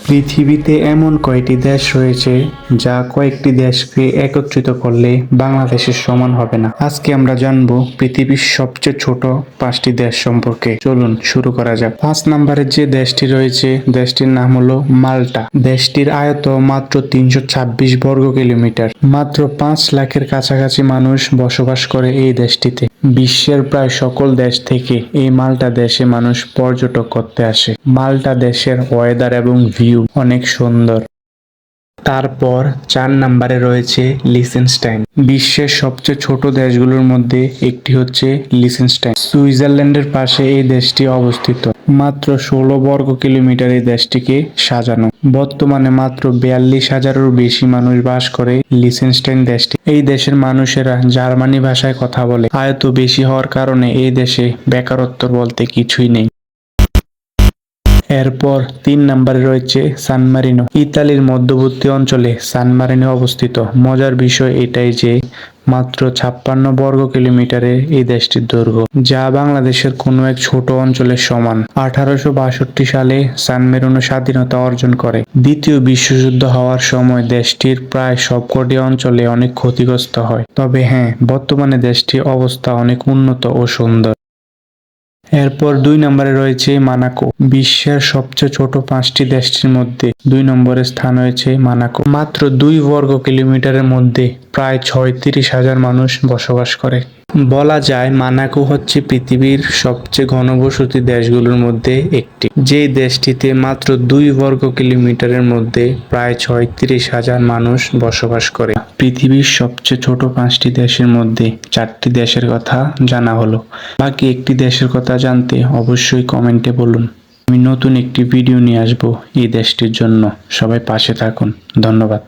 পৃথিবীতে এমন কয়টি দেশ রয়েছে যা কয়েকটি দেশকে একত্রিত করলে বাংলাদেশের সমান হবে না। আজকে আমরা জানবো পৃথিবীর সবচেয়ে ছোট 5টি দেশ সম্পর্কে। চলুন শুরু করা যাক। 5 নম্বরের যে দেশটি রয়েছে, দেশটির নাম হলো মাল্টা। দেশটির আয়ত মাত্র 326 বর্গ কিলোমিটার। মাত্র 5 লাখের কাছাকাছি মানুষ বসবাস করে এই দেশটিতে। বিশ্বের প্রায় সকল দেশ থেকে এই মাল্টা দেশে মানুষ পর্যটক করতে আসে। মাল্টা দেশের ওয়েদার এবং ভিউ অনেক সুন্দর। তারপর 4 নম্বরে রয়েছে লিচেনস্টাইন। বিশ্বের সবচেয়ে ছোট দেশগুলোর মধ্যে একটি হচ্ছে লিচেনস্টাইন। সুইজারল্যান্ডের পাশে এই দেশটি অবস্থিত। মাত্র 16 বর্গ কিলোমিটার এই দেশটিকে সাজানো। বর্তমানে মাত্র 42,000-এরও বেশি মানুষ বাস করে লিচেনস্টাইন দেশটি। এই দেশের মানুষেরা জার্মানি ভাষায় কথা বলে। আয়ত বেশি হওয়ার কারণে এই দেশে বেকারত্ব বলতে কিছুই নেই। এরপর 3 নম্বরে রয়েছে সান মারিনো। ইতালির মধ্যবর্তী অঞ্চলে সান মারিনো অবস্থিত। মজার বিষয় এটাই যে মাত্র 56 বর্গ কিলোমিটারে এই দেশটির দৈর্ঘ্য, যা বাংলাদেশের কোনো এক ছোট অঞ্চলের সমান। 1862 সালে সান মারিনো স্বাধীনতা অর্জন করে। দ্বিতীয় বিশ্বযুদ্ধ হওয়ার সময় দেশটির প্রায় সবকটি অঞ্চলে অনেক ক্ষতিগ্রস্ত হয়। তবে হ্যাঁ, বর্তমানে দেশটির অবস্থা অনেক উন্নত ও সুন্দর। এরপর 2 নম্বরে রয়েছে মানাকো। বিশ্বের সবচেয়ে ছোট 5টি দেশটির মধ্যে 2 নম্বরে স্থান হয়েছে মানাকো। মাত্র 2 বর্গ কিলোমিটারের মধ্যে প্রায় 36,000 মানুষ বসবাস করে। বলা যায় মানাকো হচ্ছে পৃথিবীর সবচেয়ে ঘনবসতি দেশগুলোর মধ্যে একটি, যে দেশটিতে মাত্র 2 বর্গ কিলোমিটারের মধ্যে প্রায় 36,000 মানুষ বসবাস করে। পৃথিবীর সবচেয়ে ছোট 5টি দেশের মধ্যে 4টি দেশের কথা জানা হলো। বাকি একটি দেশের কথা জানতে অবশ্যই কমেন্টে বলুন। আমি নতুন একটি ভিডিও নিয়ে আসবো এই দেশটির জন্য। সবাই পাশে থাকুন। ধন্যবাদ।